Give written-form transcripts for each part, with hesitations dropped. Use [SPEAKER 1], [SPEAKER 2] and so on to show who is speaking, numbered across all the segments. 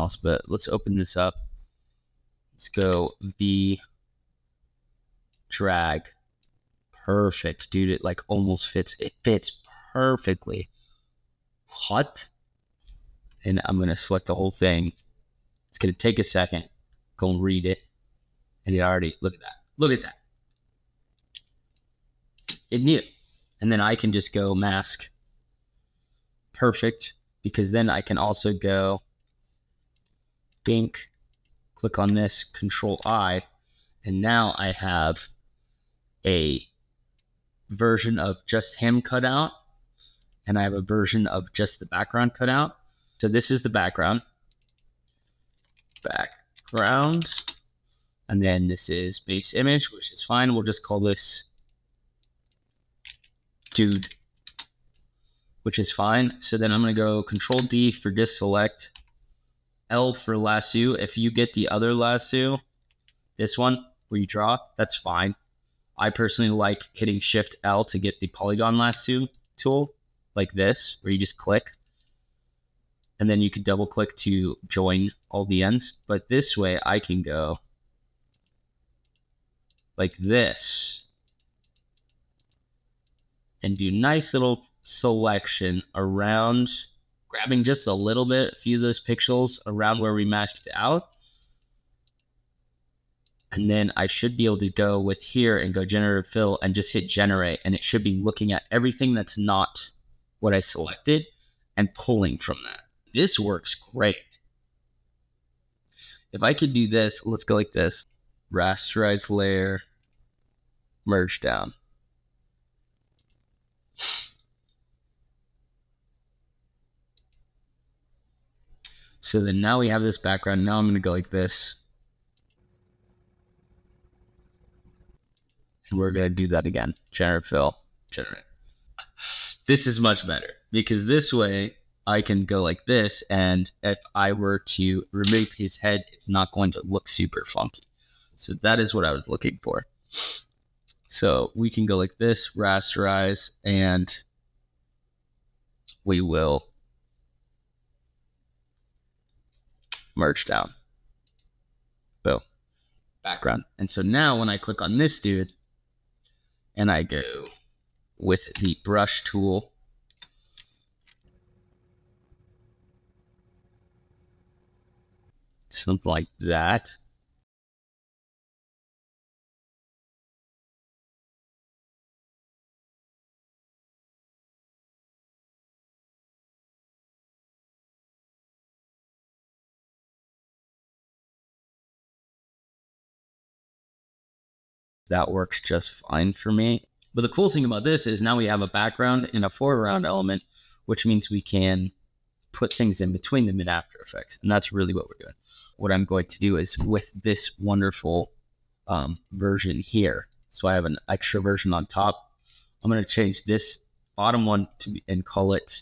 [SPEAKER 1] else, but let's open this up. Let's go V drag. Perfect, dude. It like almost fits. It fits perfectly. What? And I'm going to select the whole thing. It's going to take a second. Go and read it. And it already, look at that. Look at that. It knew. And then I can just go mask. Perfect. Because then I can also go ink, click on this, Control I. And now I have a version of just him cut out. And I have a version of just the background cut out. So this is the background. Background. And then this is base image, which is fine. We'll just call this dude, which is fine. So then I'm going to go Control D for deselect, L for lasso. If you get the other lasso, this one where you draw, that's fine. I personally like hitting Shift L to get the polygon lasso tool, like this, where you just click. And then you can double click to join all the ends. But this way I can go like this and do nice little selection around, grabbing just a little bit, a few of those pixels around where we masked it out. And then I should be able to go with here and go generative fill and just hit generate. And it should be looking at everything that's not what I selected and pulling from that. This works great. If I could do this, let's go like this. Rasterize layer, merge down. So then now we have this background. Now I'm going to go like this. And we're going to do that again. Generate fill, generate. This is much better because this way I can go like this. And if I were to remove his head, it's not going to look super funky. So that is what I was looking for. So we can go like this, rasterize, and we will merge down. Boom. Background. And so now when I click on this dude and I go with the brush tool, something like that. That works just fine for me. But the cool thing about this is now we have a background and a foreground element, which means we can put things in between them in After Effects. And that's really what we're doing. What I'm going to do is with this wonderful version here. So I have an extra version on top. I'm going to change this bottom one to and call it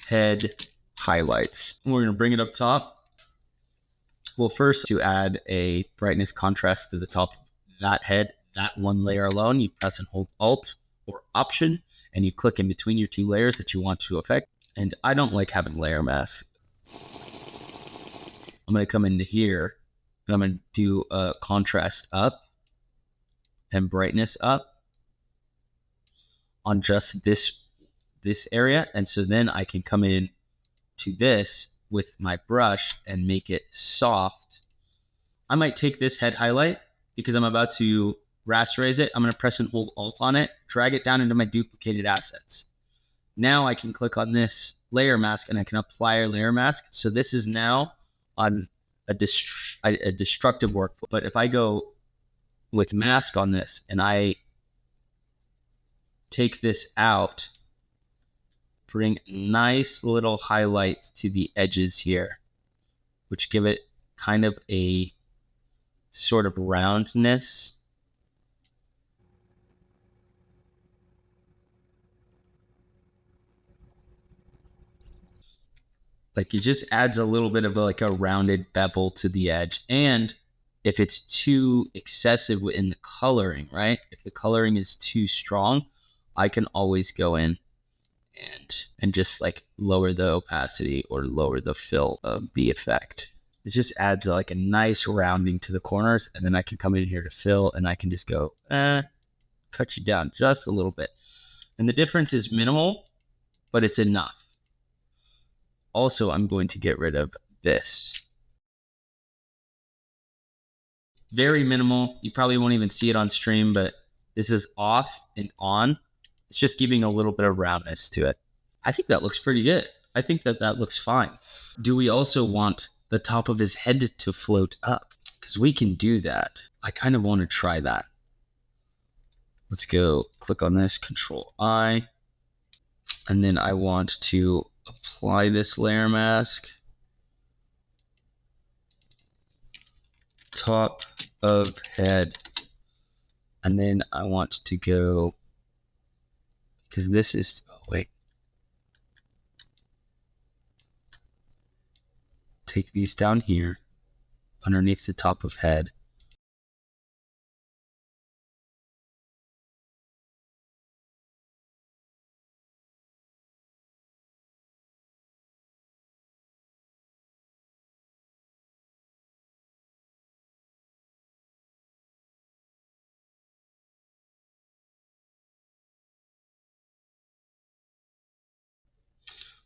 [SPEAKER 1] head highlights. And we're going to bring it up top. Well, first to add a brightness contrast to the top of that head, that one layer alone, you press and hold Alt or Option, and you click in between your two layers that you want to affect. And I don't like having layer mask. I'm going to come into here and I'm going to do a contrast up and brightness up on just this area. And so then I can come in to this with my brush and make it soft. I might take this head highlight because I'm about to rasterize it. I'm going to press and hold Alt on it, drag it down into my duplicated assets. Now I can click on this layer mask and I can apply a layer mask. So this is now on a destructive workflow. But if I go with mask on this and I take this out, bring nice little highlights to the edges here, which give it kind of a sort of roundness. Like it just adds a little bit of like a rounded bevel to the edge. And if it's too excessive in the coloring, right? If the coloring is too strong, I can always go in and just like lower the opacity or lower the fill of the effect. It just adds like a nice rounding to the corners, and then I can come in here to fill and I can just go, cut you down just a little bit. And the difference is minimal, but it's enough. Also, I'm going to get rid of this. Very minimal. You probably won't even see it on stream, but this is off and on. It's just giving a little bit of roundness to it. I think that looks pretty good. I think that looks fine. Do we also want the top of his head to float up? Because we can do that. I kind of want to try that. Let's go click on this, Control I. And then I want to apply this layer mask. Top of head. And then I want to go, because this is, oh wait. Take these down here, underneath the top of head.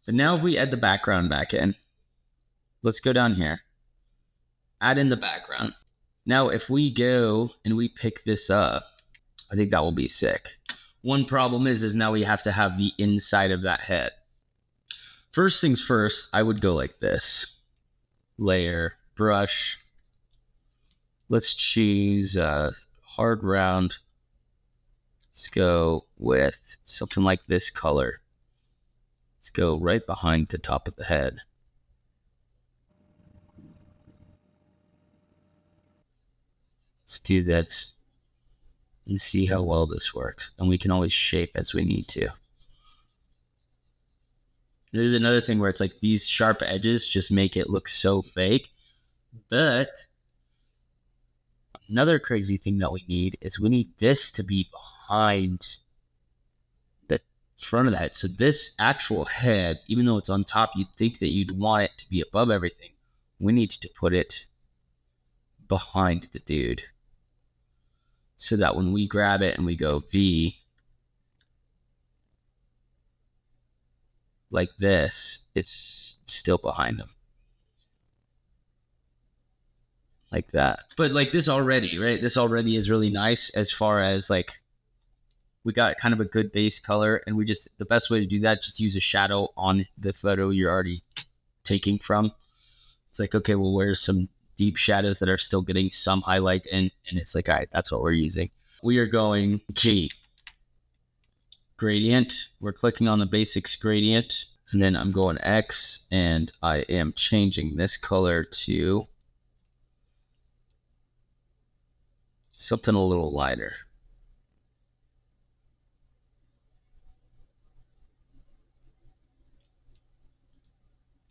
[SPEAKER 1] But now if we add the background back in, let's go down here, add in the background. Now if we go and we pick this up, I think that will be sick. One problem is now we have to have the inside of that head. First things first, I would go like this. Layer, brush. Let's choose hard round. Let's go with something like this color. Let's go right behind the top of the head. Let's do this and see how well this works. And we can always shape as we need to. There's another thing where it's like these sharp edges just make it look so fake. But another crazy thing that we need is we need this to be behind the front of the head. So this actual head, even though it's on top, you'd think that you'd want it to be above everything. We need to put it behind the dude, so that when we grab it and we go V, like this, it's still behind him. Like that. But like this already, right? This already is really nice as far as like, we got kind of a good base color, and we just, the best way to do that, just use a shadow on the photo you're already taking from. It's like, okay, well, where's some deep shadows that are still getting some highlight in? And it's like, all right, that's what we're using. We are going G. Gradient. We're clicking on the basics gradient. And then I'm going X, and I am changing this color to something a little lighter.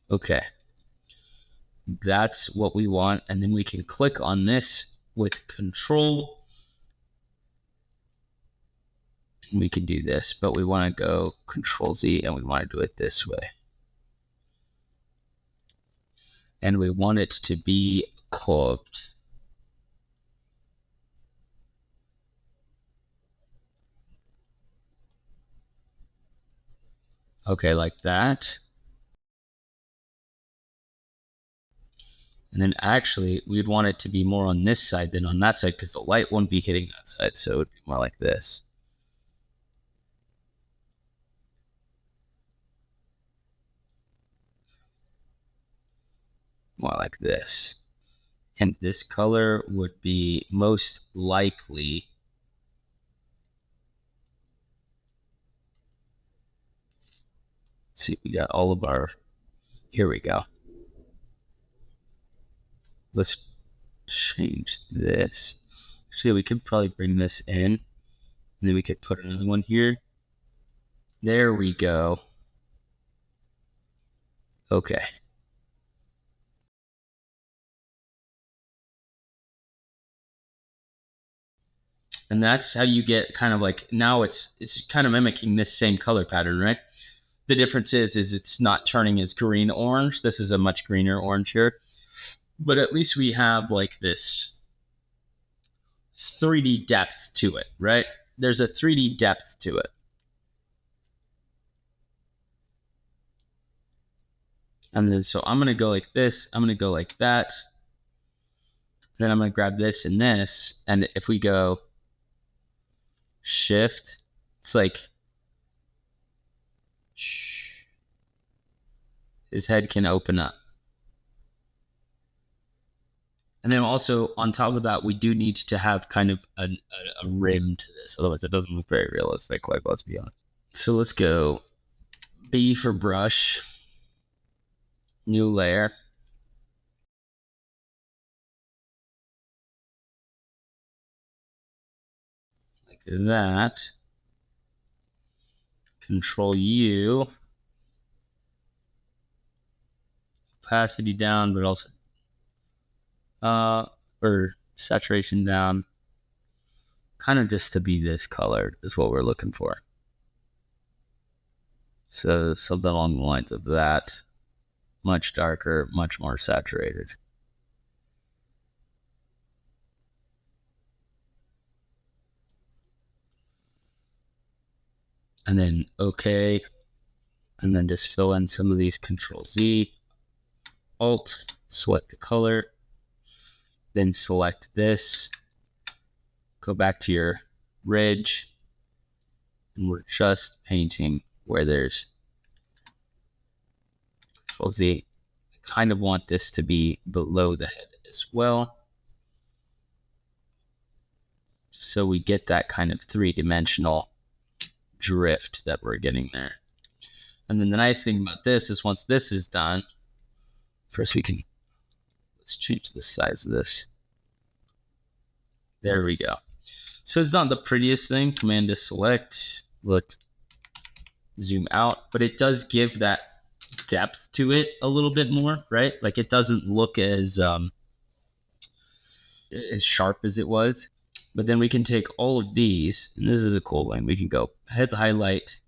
[SPEAKER 1] Okay. That's what we want. And then we can click on this with Control. We can do this, but we want to go Control Z, and we want to do it this way. And we want it to be curved. Okay, like that. And then actually, we'd want it to be more on this side than on that side, because the light won't be hitting that side, so it would be more like this. More like this. And this color would be most likely, see, we got all of our, here we go. Let's change this. Actually, we could probably bring this in, and then we could put another one here. There we go. Okay. And that's how you get kind of like, now it's kind of mimicking this same color pattern, right? The difference is it's not turning as green orange. This is a much greener orange here, but at least we have like this 3D depth to it, right? There's a 3D depth to it. And then, so I'm going to go like this. I'm going to go like that. Then I'm going to grab this and this. And if we go shift, it's like his head can open up. And then also on top of that, we do need to have kind of a rim to this. Otherwise it doesn't look very realistic. Like, let's be honest. So let's go B for brush, new layer. Like that. Control U. Opacity down, but also or saturation down, kind of just to be this colored is what we're looking for. So something along the lines of that, much darker, much more saturated. And then okay, and then just fill in some of these. Control Z, Alt, select the color, then select this, go back to your ridge, and we're just painting where there's Control Z. I kind of want this to be below the head as well, so we get that kind of three-dimensional drift that we're getting there. And then the nice thing about this is once this is done, first let's change the size of this. There we go. So it's not the prettiest thing. Command to select, let's zoom out, but it does give that depth to it a little bit more, right? Like it doesn't look as sharp as it was. But then we can take all of these, and this is a cool thing. We can go head highlight.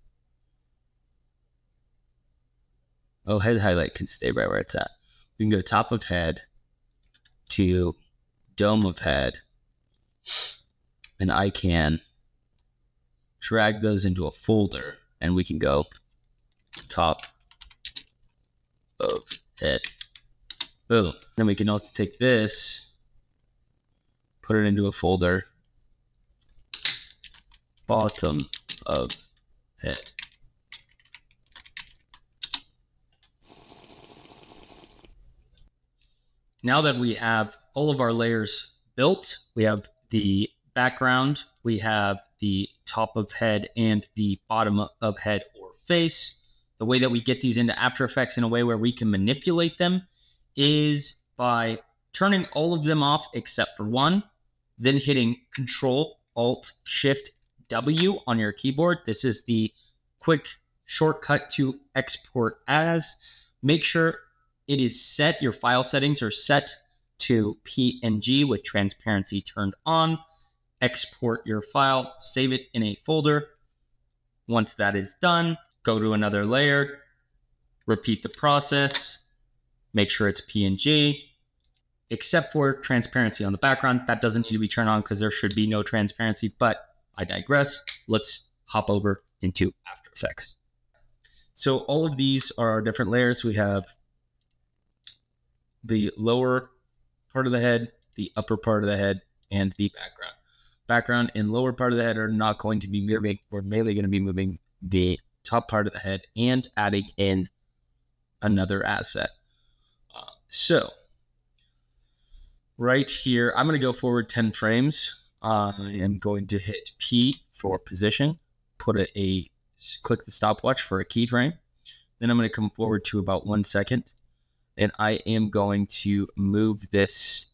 [SPEAKER 1] Oh, head highlight can stay right where it's at. We can go top of head to dome of head, and I can drag those into a folder, and we can go top of head. Boom. Then we can also take this, put it into a folder, bottom of head. Now that we have all of our layers built, we have the background, we have the top of head and the bottom of head or face. The way that we get these into After Effects in a way where we can manipulate them is by turning all of them off except for one, then hitting Control, Alt, Shift, W on your keyboard. This is the quick shortcut to export as. Make sure it is set, your file settings are set to PNG with transparency turned on. Export your file, save it in a folder. Once that is done, go to another layer, repeat the process, make sure it's PNG, except for transparency on the background. That doesn't need to be turned on because there should be no transparency, but I digress. Let's hop over into After Effects. So all of these are our different layers. We have the lower part of the head, the upper part of the head, and the background. Background and lower part of the head are not going to be moving. We're mainly going to be moving the top part of the head and adding in another asset. So right here, I'm going to go forward 10 frames. I am going to hit P for position, click the stopwatch for a keyframe. Then I'm going to come forward to about 1 second. And I am going to move this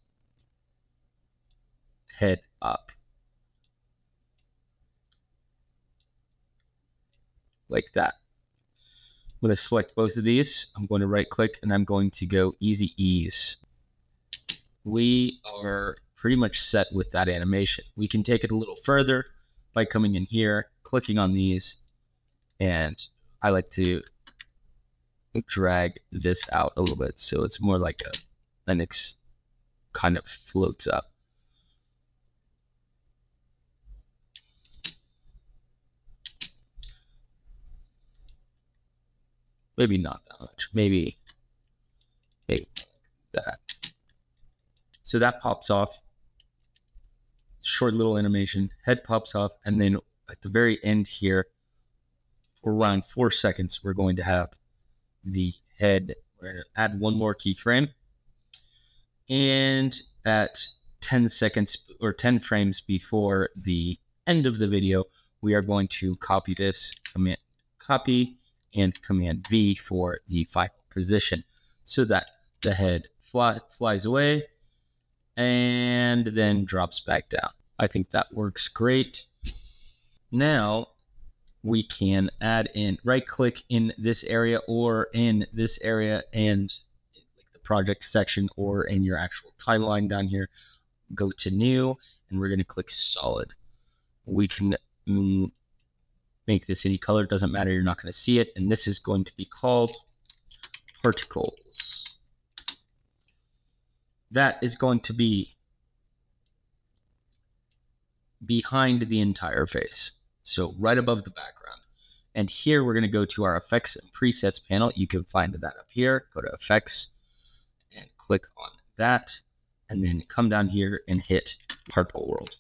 [SPEAKER 1] head up. Like that. I'm going to select both of these. I'm going to right click and I'm going to go easy ease. We are pretty much set with that animation. We can take it a little further by coming in here, clicking on these, and I like to drag this out a little bit so it's more like kind of floats up. Maybe not that much. Maybe that. So that pops off. Short little animation. Head pops off, and then at the very end here, for around 4 seconds, we're going to have the head. We're going to add one more keyframe, and at 10 seconds or 10 frames before the end of the video, we are going to copy this, command copy, and command V for the final position so that the head flies away and then drops back down. I think that works great. Now we can add in, right click in this area or in this area and like the project section or in your actual timeline down here, go to new, and we're going to click solid. We can make this any color, doesn't matter, you're not going to see it, and this is going to be called particles. That is going to be behind the entire face, so right above the background. And here we're going to go to our effects and presets panel. You can find that up here. Go to effects and click on that, and then come down here and hit particle world.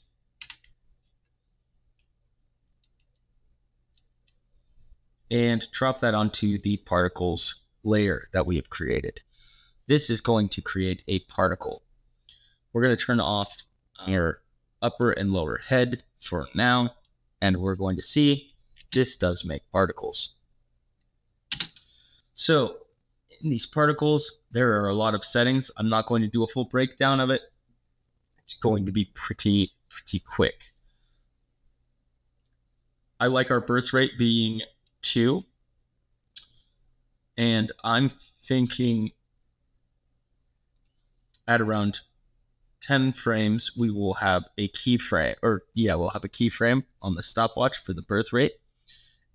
[SPEAKER 1] And drop that onto the particles layer that we have created. This is going to create a particle. We're going to turn off our upper and lower head for now, and we're going to see this does make particles. So in these particles, there are a lot of settings. I'm not going to do a full breakdown of it. It's going to be pretty quick. I like our birth rate being 2, and I'm thinking at around 10 frames we will have a keyframe, we'll have a keyframe on the stopwatch for the birth rate,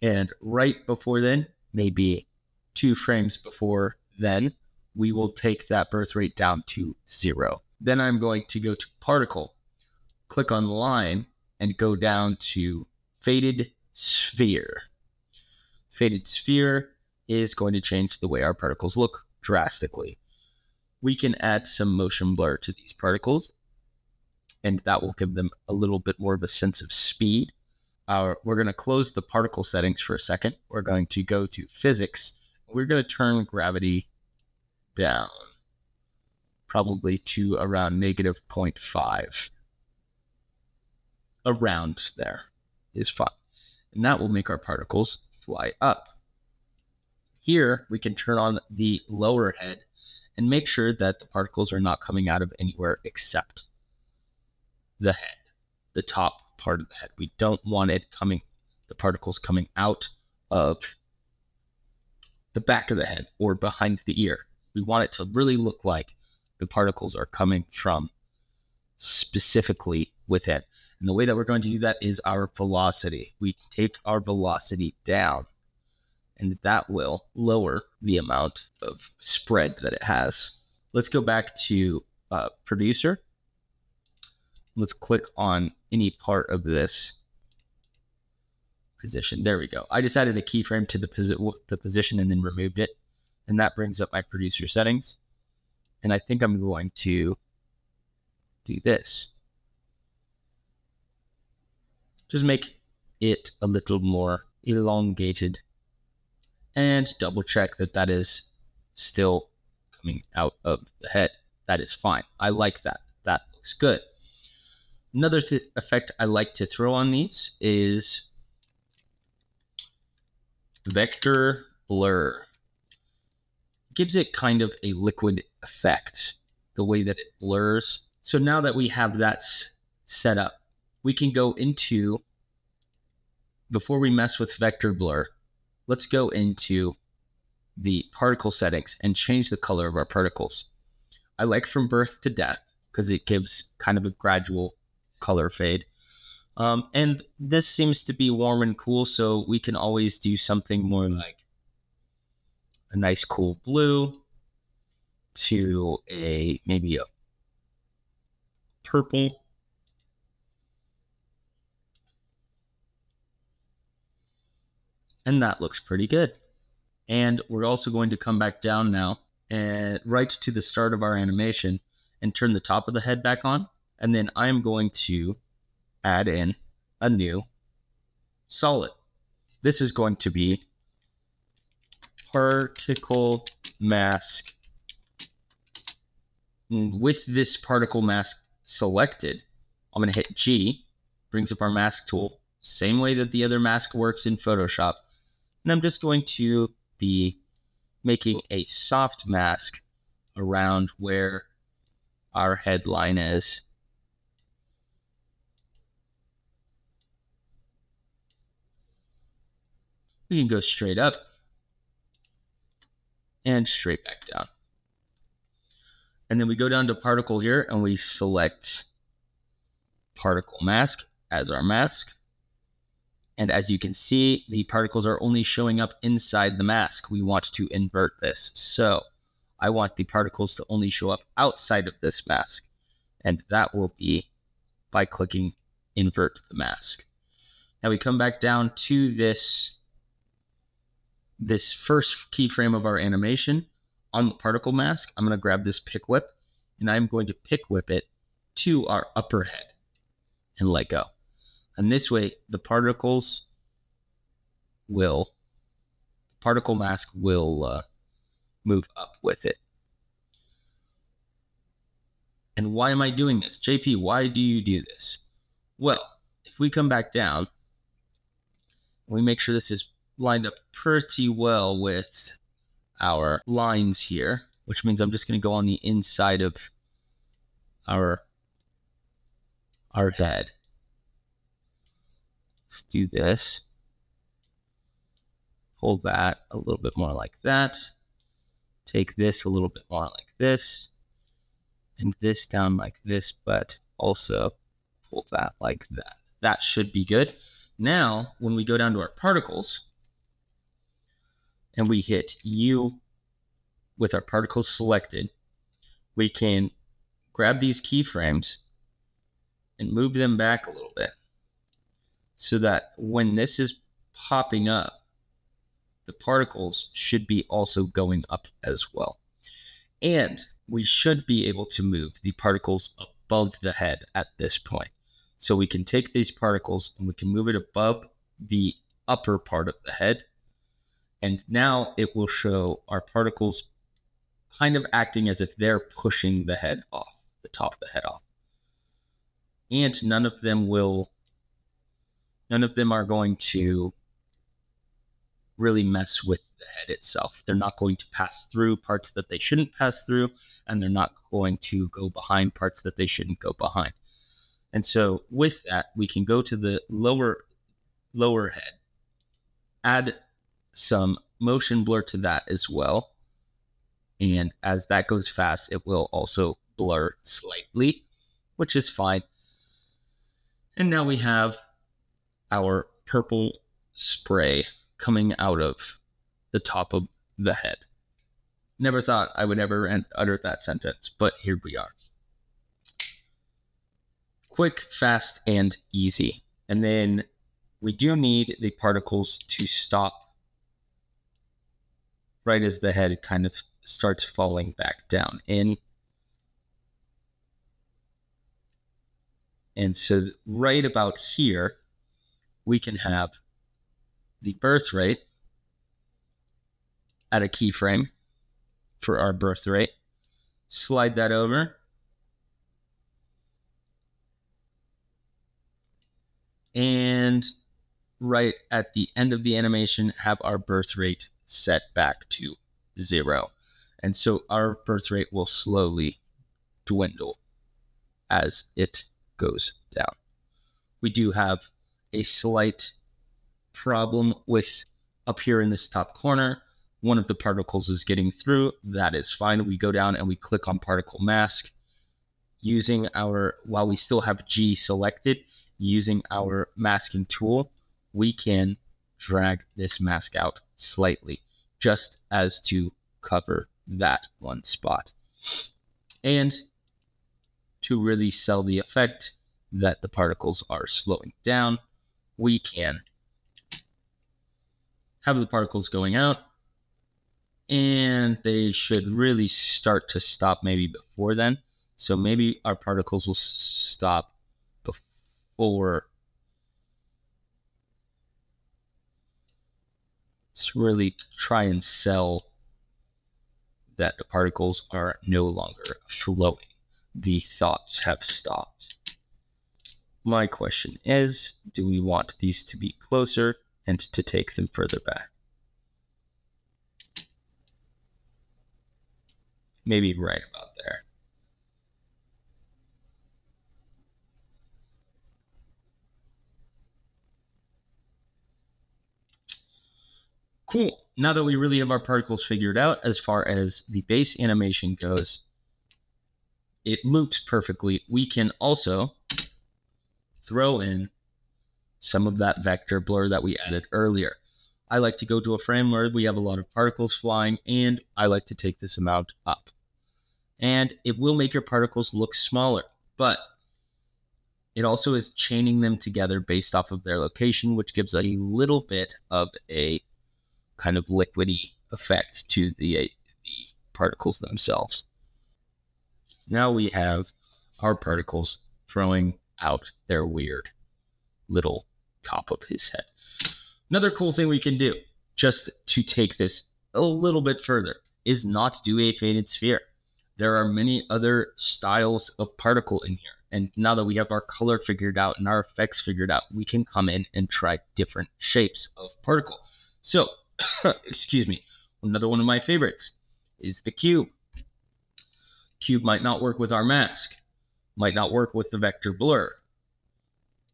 [SPEAKER 1] and right before then, maybe 2 frames before then, we will take that birth rate down to 0. Then I'm going to go to particle, click on line, and go down to faded sphere. Faded sphere is going to change the way our particles look drastically. We can add some motion blur to these particles, and that will give them a little bit more of a sense of speed. We're going to close the particle settings for a second. We're going to go to physics. We're going to turn gravity down, probably to around -0.5. Around there is fine. And that will make our particles fly up. Here, we can turn on the lower head and make sure that the particles are not coming out of anywhere except the head, the top part of the head. We don't want the particles coming out of the back of the head or behind the ear. We want it to really look like the particles are coming from specifically within. And the way that we're going to do that is our velocity. We take our velocity down, and that will lower the amount of spread that it has. Let's go back to producer. Let's click on any part of this position. There we go. I just added a keyframe to the position and then removed it. And that brings up my producer settings. And I think I'm going to do this. Just make it a little more elongated and double check that that is still coming out of the head. That is fine. I like that. That looks good. Another effect I like to throw on these is vector blur. It gives it kind of a liquid effect, the way that it blurs. So now that we have that set up, we can go into, before we mess with vector blur, let's go into the particle settings and change the color of our particles. I like from birth to death because it gives kind of a gradual color fade. And this seems to be warm and cool, so we can always do something more like a nice cool blue to maybe a purple. And that looks pretty good. And we're also going to come back down now and right to the start of our animation and turn the top of the head back on. And then I'm going to add in a new solid. This is going to be particle mask. And with this particle mask selected, I'm going to hit G, brings up our mask tool, same way that the other mask works in Photoshop. And I'm just going to be making a soft mask around where our headline is. We can go straight up and straight back down. And then we go down to particle here and we select particle mask as our mask. And as you can see, the particles are only showing up inside the mask. We want to invert this. So I want the particles to only show up outside of this mask. And that will be by clicking invert the mask. Now we come back down to this first keyframe of our animation on the particle mask. I'm going to grab this pick whip and I'm going to pick whip it to our upper head and let go. And this way, the particle mask will move up with it. And why am I doing this? JP, why do you do this? Well, if we come back down, we make sure this is lined up pretty well with our lines here, which means I'm just going to go on the inside of our head. Let's do this. Hold that a little bit more like that. Take this a little bit more like this. And this down like this, but also pull that like that. That should be good. Now, when we go down to our particles, and we hit U with our particles selected, we can grab these keyframes and move them back a little bit so that when this is popping up, the particles should be also going up as well. And we should be able to move the particles above the head at this point. So we can take these particles and we can move it above the upper part of the head. And now it will show our particles kind of acting as if they're pushing the head off, the top of the head off. And none of them are going to really mess with the head itself. They're not going to pass through parts that they shouldn't pass through, and they're not going to go behind parts that they shouldn't go behind. And so with that, we can go to the lower head, add some motion blur to that as well. And as that goes fast, it will also blur slightly, which is fine. And now we have our purple spray coming out of the top of the head. Never thought I would ever utter that sentence, but here we are. Quick, fast, and easy. And then we do need the particles to stop right as the head kind of starts falling back down in. And so right about here, we can have the birth rate at a keyframe for our birth rate. Slide that over. And right at the end of the animation, have our birth rate set back to 0. And so our birth rate will slowly dwindle as it goes down. We do have a slight problem with up here in this top corner. One of the particles is getting through. That is fine. We go down and we click on particle mask. Using while we still have G selected, using our masking tool, we can drag this mask out slightly. just as to cover that one spot. And to really sell the effect that the particles are slowing down, we can have the particles going out, and they should really start to stop maybe before then. So maybe our particles will stop before. Let's really try and sell that the particles are no longer flowing. The thoughts have stopped. My question is, do we want these to be closer and to take them further back? Maybe right about there. Cool. Now that we really have our particles figured out as far as the base animation goes, it loops perfectly. We can also throw in some of that vector blur that we added earlier. I like to go to a frame where we have a lot of particles flying, and I like to take this amount up. And it will make your particles look smaller, but it also is chaining them together based off of their location, which gives a little bit of a kind of liquidy effect to the particles themselves. Now we have our particles throwing out their weird little top of his head. Another cool thing we can do, just to take this a little bit further, is not do a faded sphere. There are many other styles of particle in here. And now that we have our color figured out and our effects figured out, we can come in and try different shapes of particle. So, excuse me, another one of my favorites is the cube. Cube might not work with our mask, might not work with the vector blur,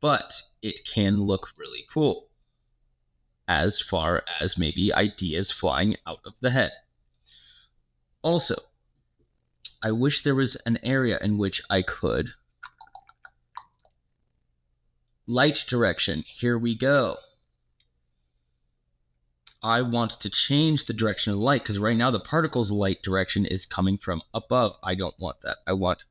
[SPEAKER 1] but it can look really cool as far as maybe ideas flying out of the head. Also, I wish there was an area in which I could light direction. Here we go. I want to change the direction of the light because right now the particle's light direction is coming from above. I don't want that. I want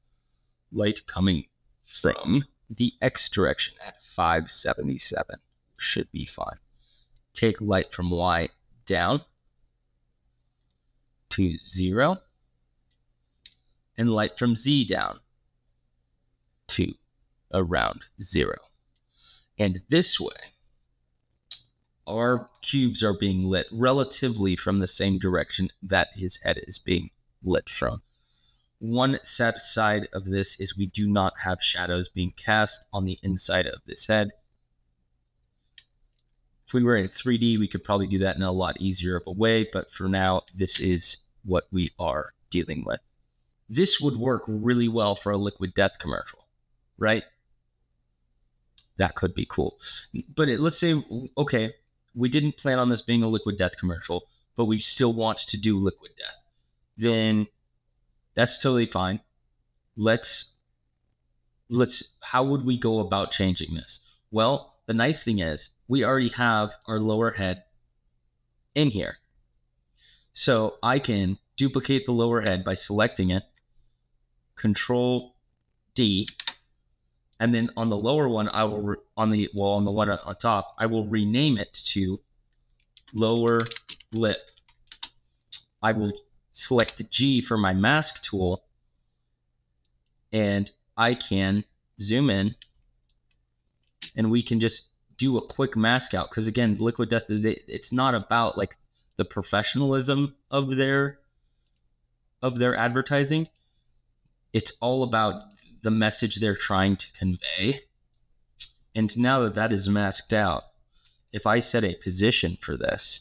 [SPEAKER 1] light coming from the X direction at 577. Should be fine. Take light from Y down to 0 and light from Z down to around 0. And this way, our cubes are being lit relatively from the same direction that his head is being lit from. One sad side of this is we do not have shadows being cast on the inside of this head. If we were in 3D, we could probably do that in a lot easier of a way, but for now, this is what we are dealing with. This would work really well for a Liquid Death commercial, right? That could be cool. But let's say, okay, we didn't plan on this being a Liquid Death commercial, but we still want to do Liquid Death. Then that's totally fine. Let's how would we go about changing this? Well, the nice thing is we already have our lower head in here. So I can duplicate the lower head by selecting it, Control D, and then on the lower one, I will on the one on top, I will rename it to lower lip. I will select the G for my mask tool, and I can zoom in, and we can just do a quick mask out. Because again, Liquid Death, it's not about like the professionalism of their advertising. It's all about the message they're trying to convey. And now that that is masked out, if I set a position for this,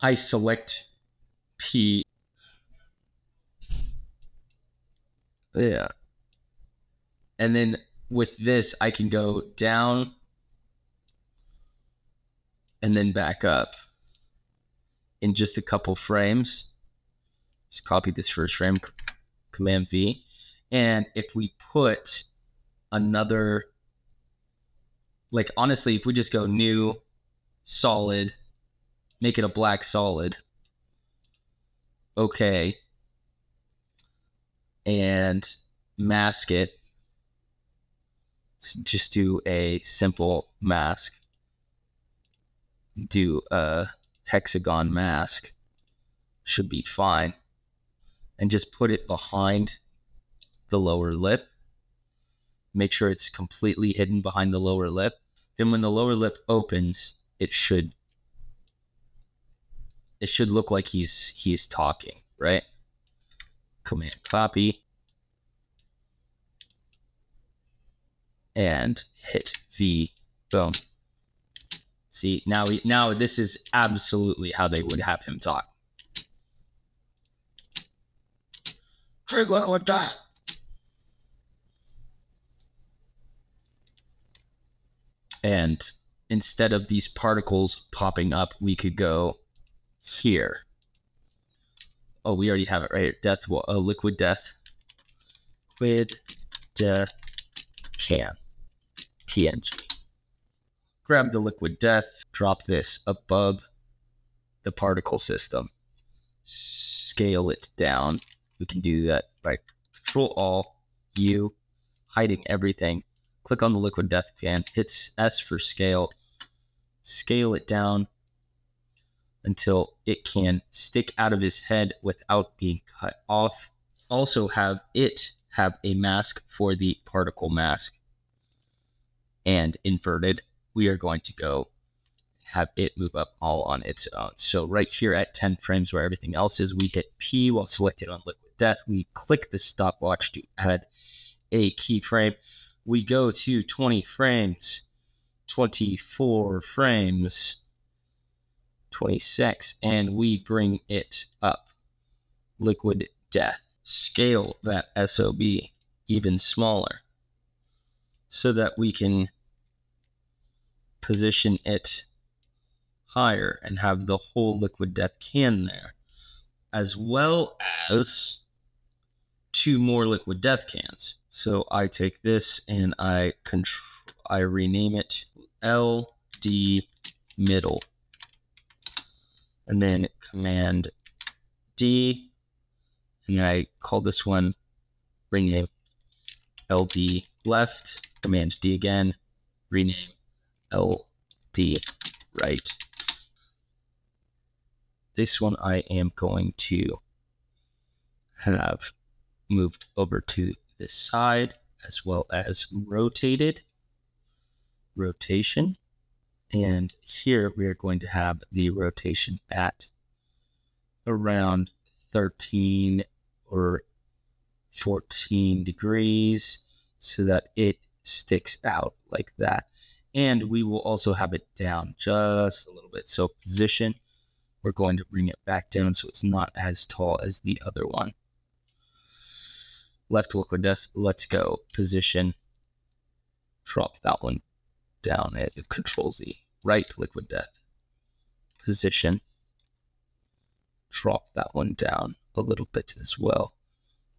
[SPEAKER 1] I select P. Yeah. And then with this, I can go down and then back up in just a couple frames. Just copy this first frame, Command V. And if we put another, like honestly, if we just go new, solid, make it a black solid, okay, and mask it. Just do a simple mask. Do a hexagon mask. Should be fine. And just put it behind the lower lip. Make sure it's completely hidden behind the lower lip. Then when the lower lip opens, it should look like he's talking, right? Command copy and hit V. Boom. See, now this is absolutely how they would have him talk. With that. And instead of these particles popping up, we could go here. Oh, we already have it right here. Death, liquid death. Liquid death PNG. Grab the liquid death, drop this above the particle system, scale it down. We can do that by Control-Alt-U, hiding everything. Click on the liquid death pan, hit S for scale, scale it down until it can stick out of his head without being cut off. Also have a mask for the particle mask. And inverted, we are going to go have it move up all on its own. So right here at 10 frames where everything else is, we hit P while selected on liquid death. We click the stopwatch to add a keyframe. We go to 20 frames, 24 frames, 26, and we bring it up. Liquid death. Scale that SOB even smaller so that we can position it higher and have the whole liquid death can there, as well as 2 more liquid death cans. So I take this and I rename it LD middle, and then Command D, and then I call this one rename LD left, Command D again, rename LD right. This one I am going to have moved over to this side, as well as rotation. And here we are going to have the rotation at around 13 or 14 degrees so that it sticks out like that. And we will also have it down just a little bit. So position, we're going to bring it back down so it's not as tall as the other one. Left liquid death, let's go. Position, drop that one down at Control-Z. Right liquid death. Position, drop that one down a little bit as well.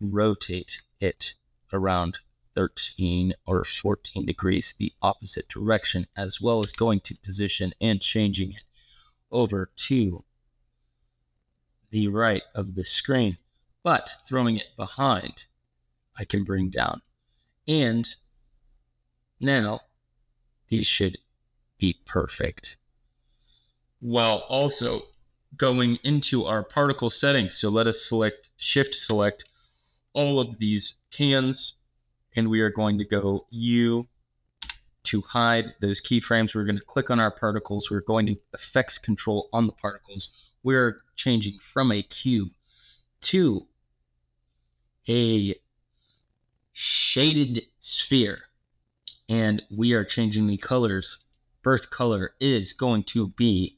[SPEAKER 1] Rotate it around 13 or 14 degrees the opposite direction, as well as going to position and changing it over to the right of the screen, but throwing it behind, I can bring down. And now these should be perfect. While also going into our particle settings. So let us shift select all of these cans, and we are going to go U to hide those keyframes. We're going to click on our particles. We're going to effects control on the particles. We're changing from a cube to a shaded sphere, and we are changing the colors. Birth color is going to be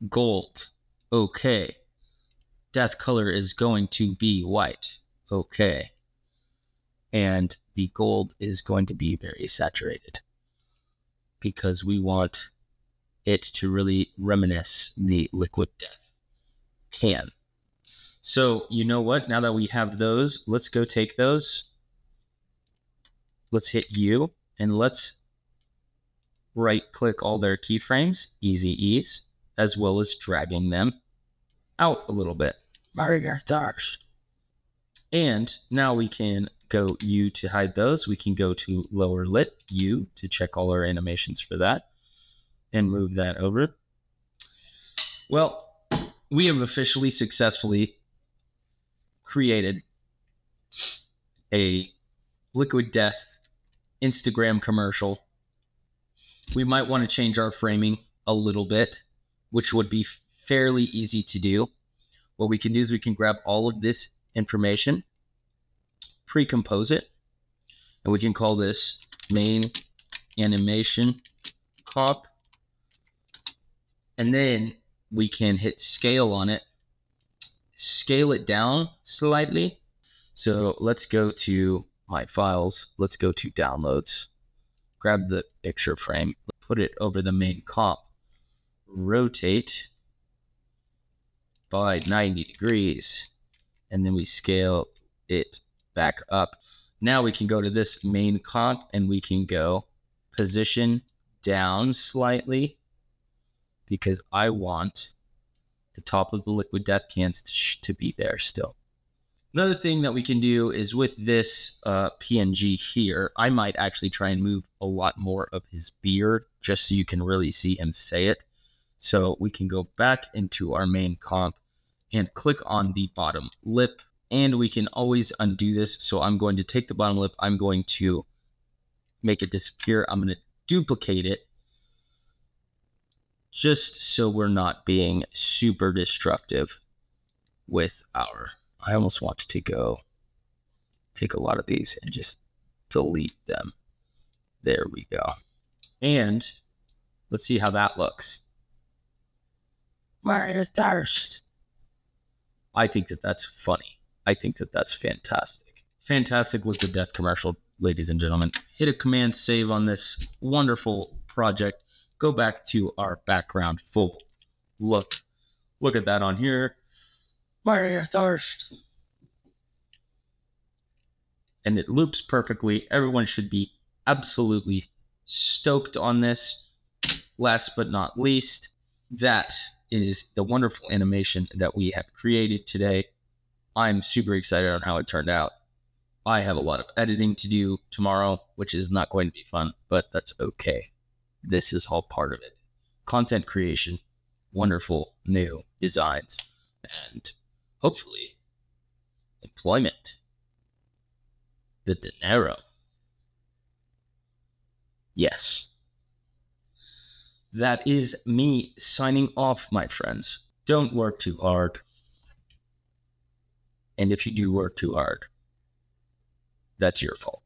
[SPEAKER 1] gold. Okay. Death color is going to be white. Okay. And the gold is going to be very saturated because we want it to really reminisce the liquid death can. So you know what? Now that we have those, let's go take those. Let's hit U and let's right click all their keyframes, easy ease, as well as dragging them out a little bit. And now we can go U to hide those. We can go to lower lit, U, to check all our animations for that, and move that over. Well, we have officially successfully created a Liquid Death Instagram commercial. We might want to change our framing a little bit, which would be fairly easy to do. What we can do is we can grab all of this information, pre-compose it, and we can call this main animation comp. And then we can hit scale on it, scale it down slightly. So let's go to my files. Let's go to downloads, grab the picture frame, put it over the main comp, rotate by 90 degrees, and then we scale it back up. Now we can go to this main comp and we can go position down slightly because I want the top of the Liquid Death cans to be there still. Another thing that we can do is with this PNG here, I might actually try and move a lot more of his beard just so you can really see him say it. So we can go back into our main comp and click on the bottom lip, and we can always undo this. So I'm going to take the bottom lip, I'm going to make it disappear. I'm going to duplicate it just so we're not being super destructive with our... I almost want to go take a lot of these and just delete them. There we go. And let's see how that looks. I think that that's funny. I think that that's fantastic. Fantastic Liquid Death commercial, ladies and gentlemen. Hit a command save on this wonderful project. Go back to our background full look. Look at that on here. And it loops perfectly. Everyone should be absolutely stoked on this. Last but not least, that is the wonderful animation that we have created today. I'm super excited on how it turned out. I have a lot of editing to do tomorrow, which is not going to be fun, but that's okay. This is all part of it. Content creation, wonderful new designs, and hopefully employment. The dinero. Yes. That is me signing off, my friends. Don't work too hard. And if you do work too hard, that's your fault.